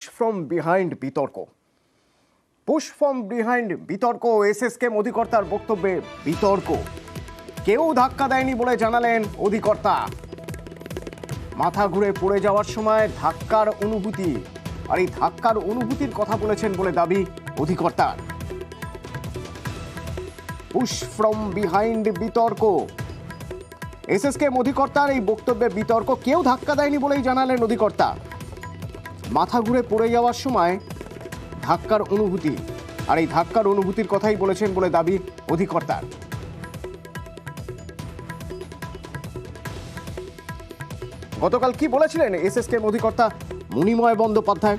From behind বিতর্ক push from behind বিতর্ক SSK অধিকর্তার বক্তব্যে বিতর্ক কেউ ধাক্কা দেয়নি বলে জানালেন অধিকর্তা। মাথা ঘুরে পড়ে যাওয়ার সময় ধাক্কার অনুভূতি আর এই ধাক্কার অনুভূতির কথা বলেছেন বলে দাবি অধিকর্তার। পুশ ফ্রম বিহাইন্ড বিতর্ক এসএসকে অধিকর্তার এই বক্তব্যে বিতর্ক কেউ ধাক্কা দেয়নি বলেই জানালেন অধিকর্তা। মাথা ঘুরে পড়ে যাওয়ার সময় ধাক্কার অনুভূতি আর এই ধাক্কার অনুভূতির কথাই বলেছেন বলে দাবি অধিকর্তার। গতকাল কি বলেছিলেন এসএসকে অধিকর্তা Manimoy Bandyopadhyay?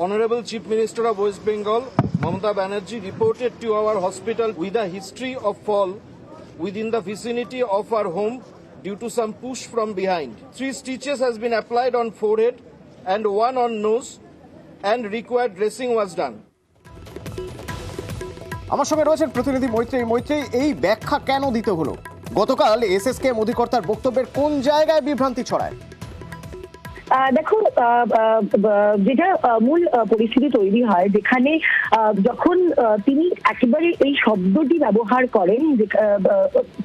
Honorable Chief Minister of West Bengal, Mamata Banerjee, reported to our hospital with a history of fall within the vicinity of our home due to some push from behind. 3 stitches has been applied on forehead and 1 on nose and required dressing was done. আমার সঙ্গে রয়েছেন প্রতিনিধি মৈত্রী। এই ব্যাখ্যা কেন দিতে হলো? গতকাল এসএসকে অধিকর্তার বক্তব্যের কোন জায়গায় বিভ্রান্তি ছড়ায়? দেখুন, যেটা মূল পরিস্থিতি তৈরি হয় যেখানে যখন তিনি একেবারে এই শব্দটি ব্যবহার করেন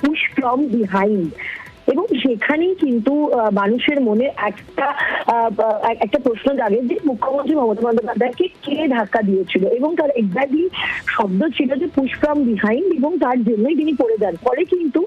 পুশ ফ্রম বিহাইন্ড, এবং সেখানেই কিন্তু মানুষের মনে একটা প্রশ্ন জাগে যে মুখ্যমন্ত্রী মমতা বন্দ্যোপাধ্যায়কে কে ধাক্কা দিয়েছিল, এবং তার এক্স্যাক্টলি শব্দ ছিল যে পুশ ফ্রম বিহাইন্ড, এবং তার জন্যই তিনি পড়ে যান। পরে কিন্তু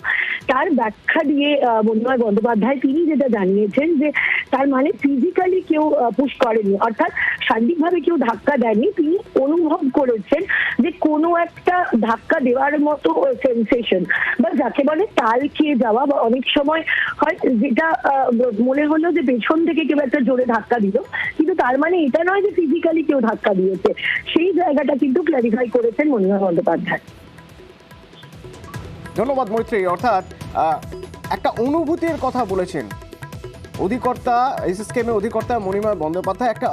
তার ব্যাখ্যা দিয়ে মণিময় বন্দ্যোপাধ্যায় তিনি যেটা জানিয়েছেন যে তার মানে ফিজিক্যালি কেউ পুশ করেনি, অর্থাৎ শারীরিকভাবে কেউ ধাক্কা দেয়নি। তিনি অনুভব করেছেন যে কোনো একটা ধাক্কা দেওয়ার মতো সেন্সেশন বা যাকে বলে তাল খেয়ে যাওয়া, বা অনেক সময় হয় যেটা মনে হলো যে পেছন থেকে কেউ একটা জোরে ধাক্কা দিল, কিন্তু তার মানে এটা নয় যে ফিজিক্যালি কেউ ধাক্কা দিয়েছে। সেই জায়গাটা কিন্তু ক্ল্যারিফাই করেছেন মণিময় বন্দ্যোপাধ্যায়। ধন্যবাদ মৈত্রী। অর্থাৎ একটা অনুভূতির কথা বলেছেন অধিকর্তা, এসএসকেএম অধিকর্তা মণিময় বন্দ্যোপাধ্যায় একটা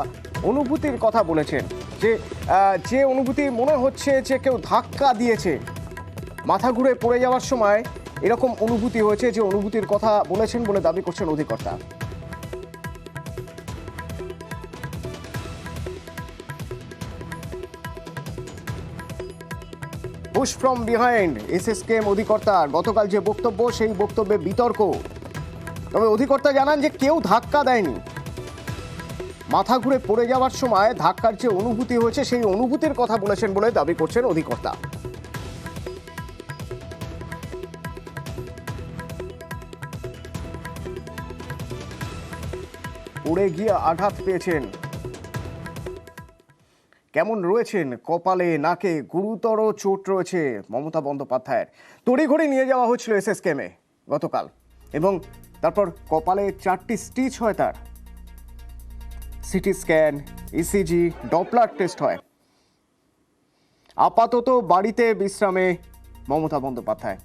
অনুভূতির কথা বলেছেন যে অনুভূতি মনে হচ্ছে যে কেউ ধাক্কা দিয়েছে, মাথা ঘুরে পড়ে যাওয়ার সময় এরকম অনুভূতি হয়েছে, যে অনুভূতির কথা বলেছেন বলে দাবি করছেন অধিকর্তা। পুশ ফ্রম বিহাইন্ড এসএসকেএম অধিকর্তার গতকাল যে বক্তব্য, সেই বক্তব্যে বিতর্ক। তবে অধিকর্তা জানান যে কেউ ধাক্কা দেয়নি, মাথা ঘুরে পড়ে যাওয়ার সময় ধাক্কার যে অনুভূতি হয়েছে সেই অনুভূতির কথা বলেছেন বলে দাবি করছেন অধিকর্তা। পড়ে গিয়ে আঘাত পেয়েছেন, কেমন রয়েছেন কপালে নাকে, গুরুতর চোট রয়েছে মমতা বন্দ্যোপাধ্যায়ের। তড়িঘড়ি নিয়ে যাওয়া হয়েছিল এসএসকেএমে গতকাল, এবং তারপর কপালে 4টি স্টিচ হয়, তার CT scan, ECG, Doppler test হয়। আপাতত বাড়িতে বিশ্রামে মমতা বন্দ্যোপাধ্যায়।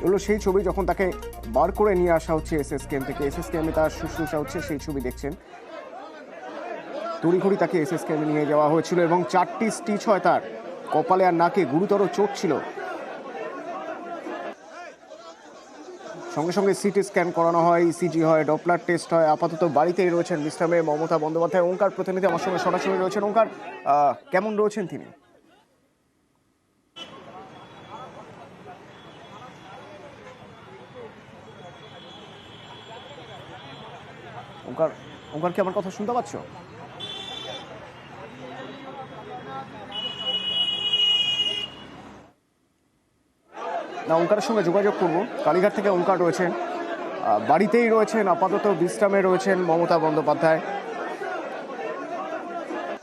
এগুলো সেই ছবি যখন তাকে বার করে নিয়ে আসা হচ্ছে এসএসকেএম থেকে, এসএসকেএমে তার শুশ্রূষা হচ্ছে, সেই ছবি দেখছেন। তড়িঘড়ি তাকে এসএসকেএমে নিয়ে যাওয়া হয়েছিল, এবং 4টি স্টিচ হয় তার কপালে আর নাকে, গুরুতর চোট ছিল। সঙ্গে সঙ্গে সিটি স্ক্যান করানো হয়, ইসিজি হয়, ডপলার টেস্ট হয়। আপাতত বাড়িতেই রয়েছেন বিশ্রামে মমতা বন্দ্যোপাধ্যায়। ওঙ্কার প্রতিনিধি আমার সঙ্গে সরাসরি রয়েছেন। ওঙ্কার, কেমন রয়েছেন তিনি? ওঙ্কার কি আমার কথা শুনতে পাচ্ছ? না, ওঙ্কারের সঙ্গে যোগাযোগ করবো। কালীঘাট থেকে ওঙ্কার রয়েছেন, বাড়িতেই রয়েছেন, আপাতত বিশ্রামে রয়েছেন মমতা বন্দ্যোপাধ্যায়।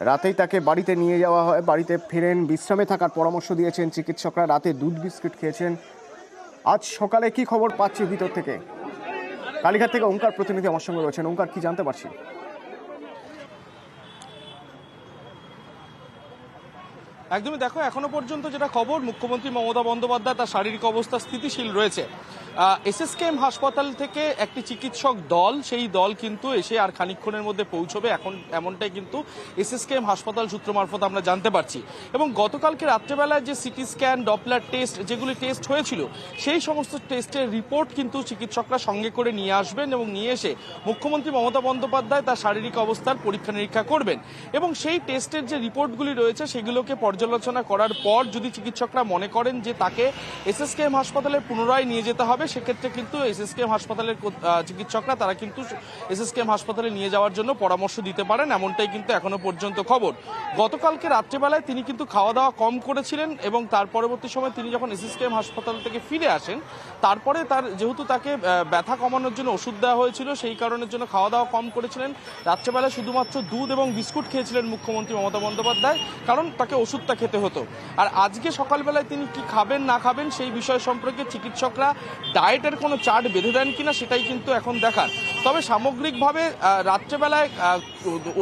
রাতেই তাকে বাড়িতে নিয়ে যাওয়া হয়, বাড়িতে ফেরেন, বিশ্রামে থাকার পরামর্শ দিয়েছেন চিকিৎসকরা। রাতে দুধ বিস্কুট খেয়েছেন। আজ সকালে কি খবর পাচ্ছি ভিতর থেকে? কালীঘাট থেকে ওঙ্কার প্রতিনিধি আমার সঙ্গে রয়েছেন। ওঙ্কার, কি জানতে পারছি? একদমই দেখো, এখনো পর্যন্ত যেটা খবর, মুখ্যমন্ত্রী মমতা বন্দ্যোপাধ্যায় তার শারীরিক অবস্থা স্থিতিশীল রয়েছে। এসএসকেএম হাসপাতাল থেকে একটি চিকিৎসক দল, সেই দল কিন্তু এসে আর খানিকক্ষণের মধ্যে পৌঁছবে, এখন এমনটাই কিন্তু এসএসকেএম হাসপাতাল সূত্র মারফত আমরা জানতে পারছি। এবং গতকালকে রাত্রেবেলায় যে সিটি স্ক্যান, ডপলার টেস্ট যেগুলি টেস্ট হয়েছিল, সেই সমস্ত টেস্টের রিপোর্ট কিন্তু চিকিৎসকরা সঙ্গে করে নিয়ে আসবেন এবং নিয়ে এসে মুখ্যমন্ত্রী মমতা বন্দ্যোপাধ্যায় তার শারীরিক অবস্থার পরীক্ষা নিরীক্ষা করবেন। এবং সেই টেস্টের যে রিপোর্টগুলি রয়েছে সেগুলোকে পর্যালোচনা করার পর যদি চিকিৎসকরা মনে করেন যে তাকে এসএসকেএম হাসপাতালে পুনরায় নিয়ে যেতে হবে, সেক্ষেত্রে কিন্তু এসএসকেএম হাসপাতালের চিকিৎসকরা তারা কিন্তু এসএসকেএম হাসপাতালে নিয়ে যাওয়ার জন্য পরামর্শ দিতে পারেন, এমনটাই কিন্তু এখনো পর্যন্ত খবর। গতকালকে রাত্রেবেলায় তিনি কিন্তু খাওয়া দাওয়া কম করেছিলেন এবং তার পরবর্তী সময় তিনি যখন এসএসকেএম হাসপাতাল থেকে ফিরে আসেন, তারপরে যেহেতু তাকে ব্যথা কমানোর জন্য ওষুধ দেওয়া হয়েছিল, সেই কারণের জন্য খাওয়া দাওয়া কম করেছিলেন। রাত্রেবেলায় শুধুমাত্র দুধ এবং বিস্কুট খেয়েছিলেন মুখ্যমন্ত্রী মমতা বন্দ্যোপাধ্যায়, কারণ তাকে ওষুধটা খেতে হতো। আর আজকে সকালবেলায় তিনি কি খাবেন না খাবেন সেই বিষয় সম্পর্কে চিকিৎসকরা ডায়েটের কোনো চার্ট বেঁধে দেন কিনা সেটাই কিন্তু এখন দেখার। তবে সামগ্রিকভাবে রাত্রেবেলায়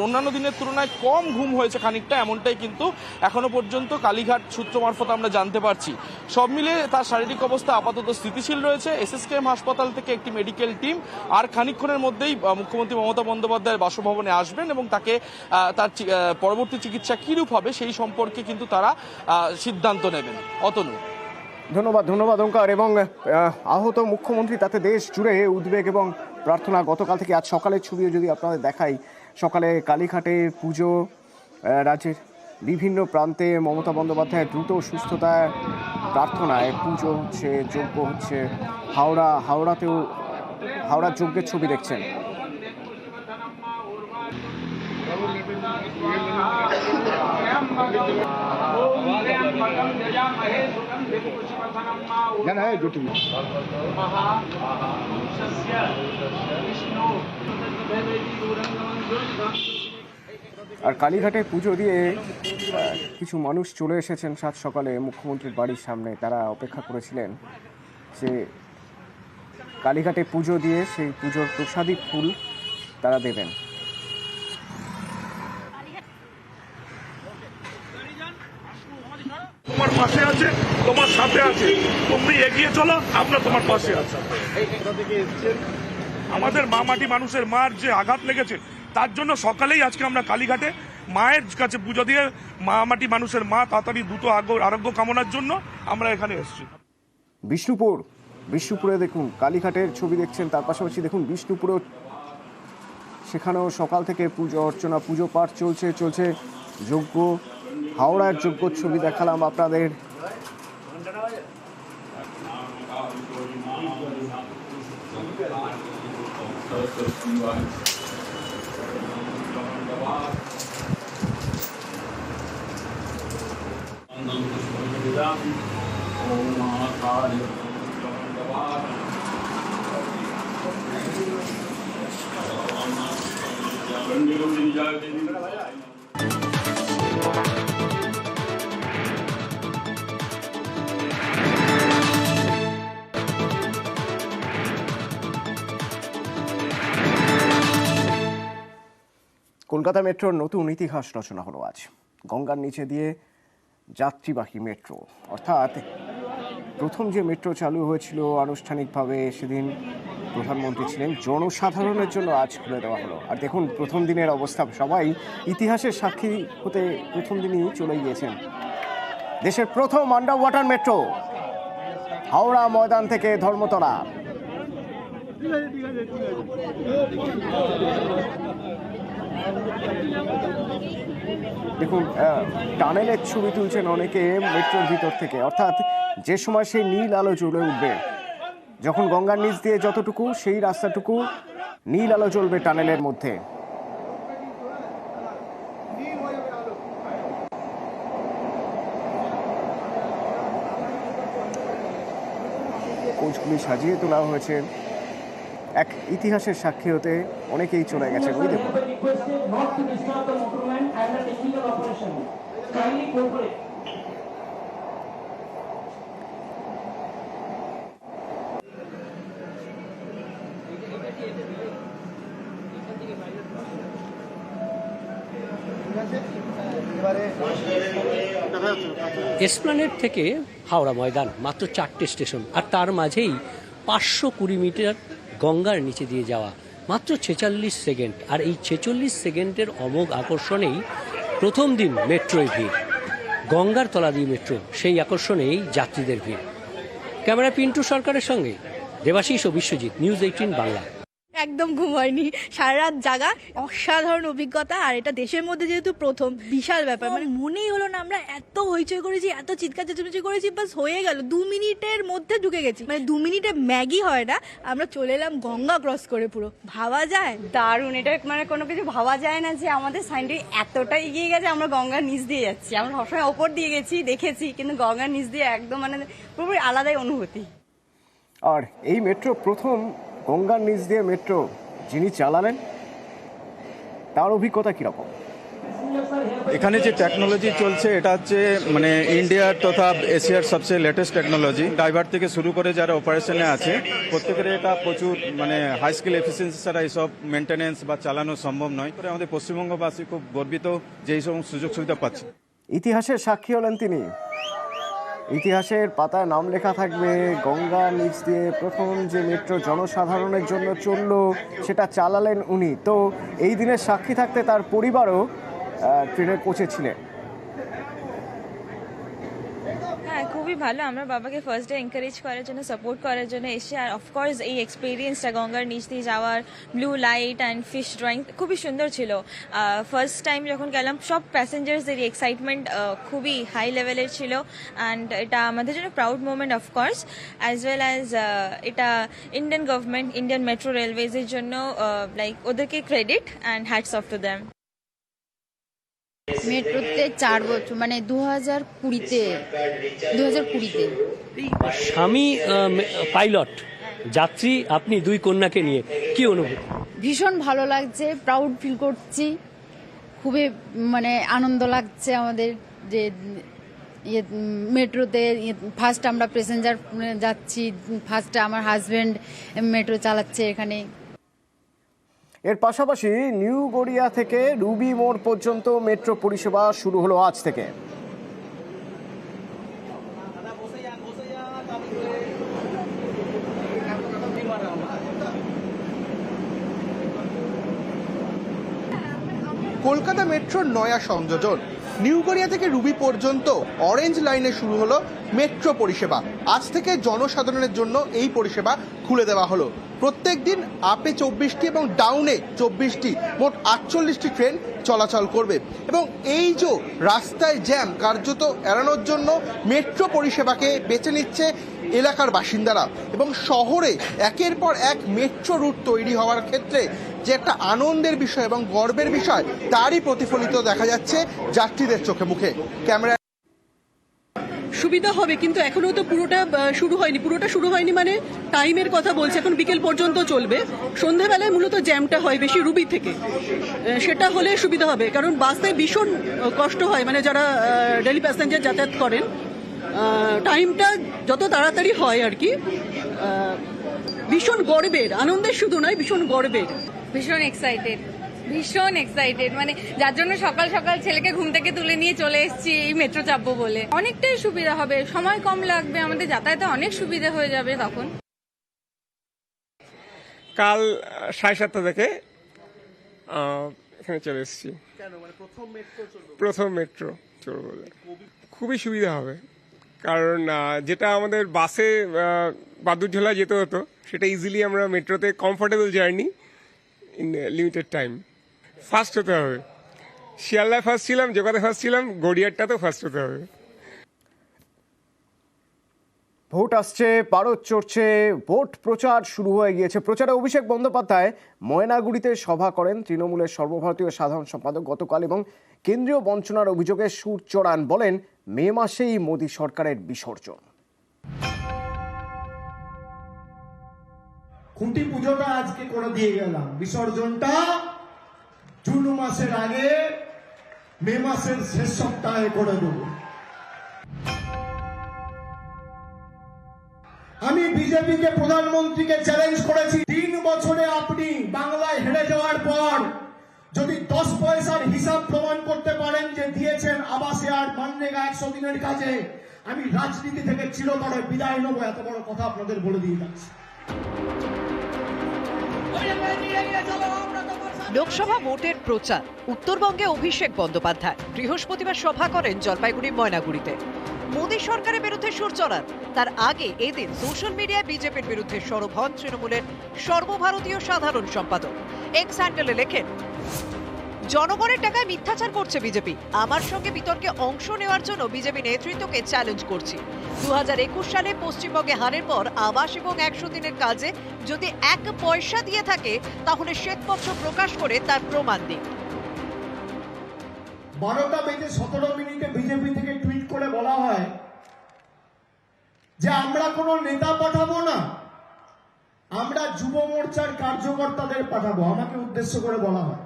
অন্যান্য দিনের তুলনায় কম ঘুম হয়েছে খানিকটা, এমনটাই কিন্তু এখনো পর্যন্ত কালীঘাট সূত্র মারফত আমরা জানতে পারছি। সব মিলে তার শারীরিক অবস্থা আপাতত স্থিতিশীল রয়েছে। এসএসকেএম হাসপাতাল থেকে একটি মেডিকেল টিম আর খানিকক্ষণের মধ্যেই মুখ্যমন্ত্রী মমতা বন্দ্যোপাধ্যায়ের বাসভবনে আসবেন এবং তাকে তার পরবর্তী চিকিৎসা কিরূপ হবে সেই সম্পর্কে কিন্তু তারা সিদ্ধান্ত নেবেন। অতনু। ধন্যবাদ ওঙ্কার। এবং আহত মুখ্যমন্ত্রী, তাতে দেশ জুড়ে উদ্বেগ এবং প্রার্থনা। গতকাল থেকে আজ সকালের ছবিও যদি আপনাদের দেখাই, সকালে কালীঘাটের পুজো, রাজ্যের বিভিন্ন প্রান্তে মমতা বন্দ্যোপাধ্যায়ের দ্রুত সুস্থতা প্রার্থনায় পুজো হচ্ছে, যজ্ঞ হচ্ছে। হাওড়ার যজ্ঞের ছবি দেখছেন। আর কালীঘাটে পুজো দিয়ে কিছু মানুষ চলে এসেছেন সাত সকালে মুখ্যমন্ত্রীর বাড়ির সামনে। তারা অপেক্ষা করেছিলেন যে কালীঘাটে পুজো দিয়ে সেই পুজোর প্রসাদী ফুল তারা দেবেন। তোমার পাশে আছে, তোমার সাথে আছে, তুমি এগিয়ে চলো, আমরা তোমার পাশে আছি। আমাদের মা মাটি মানুষের মার যে আঘাত লেগেছে, তার জন্য সকালেই আজকে আমরা কালীঘাটে মায়ের কাছে পুজো দিয়ে মা মাটি মানুষের মা তাড়াতাড়ি দ্রুত আরোগ্য কামনার জন্য আমরা এখানে এসেছি। বিষ্ণুপুরে দেখুন কালীঘাটের ছবি দেখছেন, তার পাশাপাশি দেখুন বিষ্ণুপুরেও, সেখানেও সকাল থেকে পুজো অর্চনা, পুজো পাঠ চলছে যজ্ঞ। হাওড়ার যজ্ঞর ছবি দেখালাম আপনাদের। কলকাতা মেট্রোর নতুন ইতিহাস রচনা হলো আজ। গঙ্গার নিচে দিয়ে যাত্রীবাহী মেট্রো, অর্থাৎ প্রথম যে মেট্রো চালু হয়েছিল আনুষ্ঠানিকভাবে, সেদিন প্রধানমন্ত্রী ছিলেন, জনসাধারণের জন্য আজ খুলে দেওয়া হলো। আর দেখুন প্রথম দিনের অবস্থা, সবাই ইতিহাসের সাক্ষী হতে প্রথম দিনই চলে গিয়েছেন। দেশের প্রথম under water metro Howrah Maidan থেকে ধর্মতলা। দেখুন টানেলের ছবি তুলছেন অনেকে মেট্রোর ভিতর থেকে, অর্থাৎ যে সময় সেই নীল আলো জ্বলে উঠবে, যখন গঙ্গার নিচ দিয়ে যতটুকু সেই রাস্তাটুকু নীল আলো জ্বলবে টানেলের মধ্যে। কোচগুলি সাজিয়ে তোলা হয়েছে, এক ইতিহাসের সাক্ষী হতে অনেকেই চলে গেছে। ওই দেখুন এসপ্ল্যানেড থেকে হাওড়া ময়দান মাত্র 4টে স্টেশন, আর তার মাঝেই 520 মিটার গঙ্গার নিচে দিয়ে যাওয়া, মাত্র 46 সেকেন্ড। আর এই 46 সেকেন্ডের অমোঘ আকর্ষণেই প্রথম দিন মেট্রোয় ভিড়, গঙ্গার তলা দিয়ে মেট্রো, সেই আকর্ষণেই যাত্রীদের ভিড়। ক্যামেরা পিন্টু সরকারের সঙ্গে দেবাশিস ও বিশ্বজিৎ, নিউজ 18 বাংলা। একদম ঘুম হয়নি, সারা রাত জাগা, অসাধারণ অভিজ্ঞতা। আর এটা দেশের মধ্যে যেহেতু প্রথম, বিশাল ব্যাপার। মানে মনেই হলো না আমরা এত হইচই করেছি, এত চিৎকার চেঁচামেচি করেছি, বাস হয়ে গেল। 2 মিনিটের মধ্যে ঢুকে গেছি, মানে 2 মিনিটে ম্যাগি হয় না, আমরা চলে এলাম গঙ্গা ক্রস করে। পুরো ভাবা যায়, দারুণ। এটা মানে কোনো কিছু ভাবা যায় না যে আমাদের সাইন্টিফিক এতটা এগিয়ে গেছে, আমরা গঙ্গার নিচ দিয়ে যাচ্ছি। আমরা সবসময় ওপর দিয়ে গেছি, দেখেছি, কিন্তু গঙ্গার নিচ দিয়ে একদম মানে পুরোপুরি আলাদাই অনুভূতি। আর এই মেট্রো প্রথম গঙ্গার নিচ দিয়ে মেট্রো যিনি চালালেন, তার অভিজ্ঞতা কিরকম? এখানে যে টেকনোলজি চলছে এটা হচ্ছে মানে ইন্ডিয়ার তথা এশিয়ার সবচেয়ে লেটেস্ট টেকনোলজি। ড্রাইভার থেকে শুরু করে যারা অপারেশনে আছে প্রত্যেকের এটা প্রচুর মানে হাই স্কিল এফিসিয়েন্সি ছাড়া এইসব মেনটেন্যান্স বা চালানো সম্ভব নয়। আমাদের পশ্চিমবঙ্গবাসী খুব গর্বিত যে এই সমস্ত সুযোগ সুবিধা পাচ্ছে। ইতিহাসের সাক্ষী হলেন তিনি, ইতিহাসের পাতায় নাম লেখা থাকবে। গঙ্গার নিচ দিয়ে প্রথম যে মেট্রো জনসাধারণের জন্য চলল সেটা চালালেন উনি। তো এই দিনের সাক্ষী থাকতে তার পরিবারও ট্রেনে পৌঁছেছিলেন। হ্যাঁ, খুবই ভালো। আমরা বাবাকে ফার্স্ট ডে এনকারেজ করার জন্য, সাপোর্ট করার জন্য এসে, আর অফকোর্স এই এক্সপিরিয়েন্সটা গঙ্গার নিচ দিয়ে যাওয়ার, blue light and fish drawing খুবই সুন্দর ছিল। ফার্স্ট টাইম যখন গেলাম সব প্যাসেঞ্জার্সদের এক্সাইটমেন্ট খুবই হাই লেভেলের ছিল, অ্যান্ড এটা আমাদের জন্য proud moment of course, as well as এটা ইন্ডিয়ান গভর্নমেন্ট, ইন্ডিয়ান মেট্রো রেলওয়েজের জন্য লাইক ওদেরকে credit and hats off to them. মেট্রোতে 4 বছর, মানে 2020-তে। স্বামী পাইলট, যাত্রী আপনি, 2 কন্যাকে নিয়ে কি অনুভূতি? ভীষণ ভালো লাগছে, প্রাউড ফিল করছি, খুবই মানে আনন্দ লাগছে আমাদের যে মেট্রোতে ফার্স্ট আমরা প্যাসেঞ্জার যাচ্ছি, ফার্স্ট আমার হাজব্যান্ড মেট্রো চালাচ্ছে এখানে। এর পাশাপাশি নিউ গড়িয়া থেকে রুবি মোড় পর্যন্ত মেট্রো পরিষেবা শুরু হলো আজ থেকে। কলকাতা মেট্রোর নয়া সংযোজন, নিউ গড়িয়া থেকে রুবি পর্যন্ত অরেঞ্জ লাইনে শুরু হলো মেট্রো পরিষেবা। আজ থেকে জনসাধারণের জন্য এই পরিষেবা খুলে দেওয়া হলো। প্রত্যেক দিন আপে 24টি এবং ডাউনে 24টি, মোট 48টি ট্রেন চলাচল করবে। এবং এই যে রাস্তায় জ্যাম কার্যত এড়ানোর জন্য মেট্রো পরিষেবাকে বেছে নিচ্ছে এলাকার বাসিন্দারা। এবং শহরে একের পর এক মেট্রো রুট তৈরি হওয়ার ক্ষেত্রে যে একটা আনন্দের বিষয় এবং গর্বের বিষয়, তারই প্রতিফলিত দেখা যাচ্ছে যাত্রীদের চোখে মুখে। ক্যামেরা সুবিধা হবে, কিন্তু এখনো তো পুরোটা শুরু হয়নি মানে টাইমের কথা বলছে, এখন বিকেল পর্যন্ত চলবে। সন্ধ্যাবেলায় মূলত জ্যামটা হয় বেশি রুবি থেকে, সেটা হলে সুবিধা হবে। কারণ বাসে ভীষণ কষ্ট হয়, মানে যারা ডেলি প্যাসেঞ্জার যাতায়াত করেন, টাইমটা যত তাড়াতাড়ি হয় আর কি। ভীষণ গর্বের, আনন্দের শুধু নয়, ভীষণ গর্বের। ভীষণ এক্সাইটেড, মানে যার জন্য সকাল সকাল ছেলেকে ঘুম থেকে তুলে নিয়ে চলে এসেছি এই মেট্রো চাপবো বলে। অনেকটাই সুবিধা হবে, সময় কম লাগবে, আমাদের যাতায়াতে অনেক সুবিধা হয়ে যাবে তখন। কাল 7:30 থেকে এখানে চলে এসেছি। প্রথম মেট্রো চলবে বলে খুবই সুবিধা হবে, কারণ যেটা আমাদের বাসে বাদুরঝোলা যেতে হতো সেটা ইজিলি আমরা মেট্রোতে comfortable journey in limited time. First হতে হবে, শিয়ালদায় ফার্স্ট ছিলাম, জোগাতে ফার্স্ট ছিলাম, গড়িয়ারটাতেও ফার্স্ট হতে হবে। ভোট আসছে, পারদ চড়ছে, ভোট প্রচার শুরু হয়ে গিয়েছে। প্রচারে অভিষেক বন্দ্যোপাধ্যায় ময়নাগুড়িতে সভা করেন তৃণমূলের সর্বভারতীয় সাধারণ সম্পাদক গতকাল, এবং কেন্দ্রীয় বঞ্চনার অভিযোগে সুর চড়ান। বলেন মে মাসেই মোদী সরকারের বিসর্জন। খুঁটি পুজোটা আজকে করে দিয়ে গেলাম, বিসর্জনটা জুন মাসের আগে মে মাসের শেষ সপ্তাহে করে দেব। আমি বিজেপিকে, প্রধানমন্ত্রীকে চ্যালেঞ্জ করেছি, 3 বছরে আপনি বাংলায় হেরে যাওয়ার পর যদি 10 পয়সার হিসাব প্রমাণ করতে পারেন যে দিয়েছেন আবাসে আর মানরেগা 100 দিনের কাজে, আমি রাজনীতি থেকে চিরতরে বিদায় নেবো, এত বড় কথা আপনাদের বলে দিয়ে যাচ্ছি। লোকসভা ভোটের প্রচার, উত্তরবঙ্গে অভিষেক বন্দ্যোপাধ্যায় বৃহস্পতিবার সভা করেন জলপাইগুড়ি ময়নাগুড়িতে। মোদী সরকারের বিরুদ্ধে সুর চড়ান। তার আগে এদিন সোশ্যাল মিডিয়ায় বিজেপির বিরুদ্ধে সরব হন তৃণমূলের সর্বভারতীয় সাধারণ সম্পাদক। এক্স হ্যান্ডেলে লেখেন, জনগণের টাকায় মিথ্যাচার করছে বিজেপি। আমার সঙ্গে বিতর্কে অংশ নেওয়ার জন্য বিজেপি নেতৃত্বকে চ্যালেঞ্জ করছি। 2021 সালে পশ্চিমবঙ্গে হারের পর আবাস এবং 100 দিনের কাজে যদি 1 পয়সা দিয়ে থাকে তাহলে শ্বেতপত্র প্রকাশ করে তার প্রমাণ দিন। 12টা বেজে 17 মিনিটে বিজেপি থেকে টুইট করে বলা হয় যে আমরা কোনো নেতা পাঠাবো না, আমরা যুব মোর্চার কার্যকর্তাদের পাঠাবো। আমাকে উদ্দেশ্য করে বলা হয়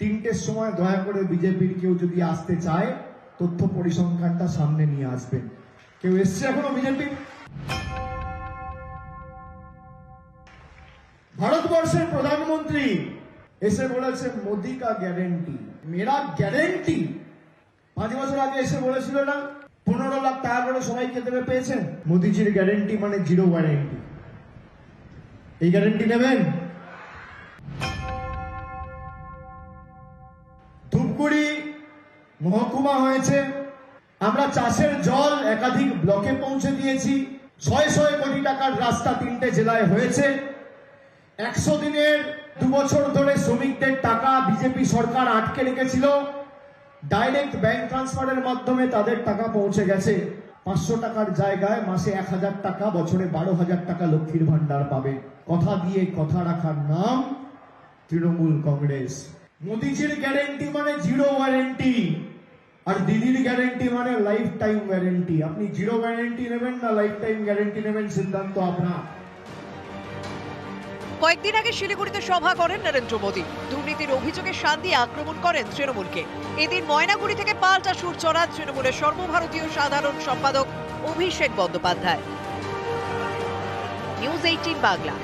3টের সময় দয়া করে বিজেপির কেউ যদি আসতে চায় তথ্য পরিসংখ্যানটা সামনে নিয়ে আসবেন। কেউ এসছে এখনো বিজেপি? ভারতবর্ষের প্রধানমন্ত্রী এসে বলেছে মোদি কা গ্যারেন্টি মেরা গ্যারেন্টি। 5 বছর আগে এসে বলেছিল না 15 লাখ টাকা করে সবাইকে দেবে, পেয়েছেন? মোদিজির গ্যারেন্টি মানে জিরো ওয়ারেন্টি। এই গ্যারেন্টি নেবেন? ধূপগুড়ি মহকুমা হয়েছে, আমরা চাষের জল একাধিক ব্লকে পৌঁছে দিয়েছি। 600 কোটি টাকার রাস্তা 3টে জেলায় হয়েছে। 100 দিনের 2 বছর ধরে শ্রমিকদের টাকা বিজেপি সরকার আটকে রেখেছিল, ডাইরেক্ট ব্যাংক ট্রান্সফারের মাধ্যমে তাদের টাকা পৌঁছে গেছে। 500 টাকার জায়গায় মাসে 1000 টাকা, বছরে 12,000 টাকা লক্ষ্মীর ভান্ডার পাবে। কথা দিয়ে কথা রাখার নাম তৃণমূল কংগ্রেস। মোদিজির গ্যারেন্টি মানে জিরো ওয়ারেন্টি, আর দিদির গ্যারেন্টি মানে লাইফ টাইম গ্যারেন্টি। আপনি জিরো গ্যারেন্টি নেবেন না লাইফ টাইম গ্যারেন্টি নেবেন, সিদ্ধান্ত আপনার। কয়েকদিন আগে শিলিগুড়িতে সভা করেন নরেন্দ্র মোদী। দুর্নীতির অভিযোগে শান দিয়ে আক্রমণ করেন তৃণমূলকে। এদিন ময়নাগুড়ি থেকে পাল্টা সুর চড়ান তৃণমূলের সর্বভারতীয় সাধারণ সম্পাদক অভিষেক বন্দ্যোপাধ্যায়। নিউজ 18 বাংলা।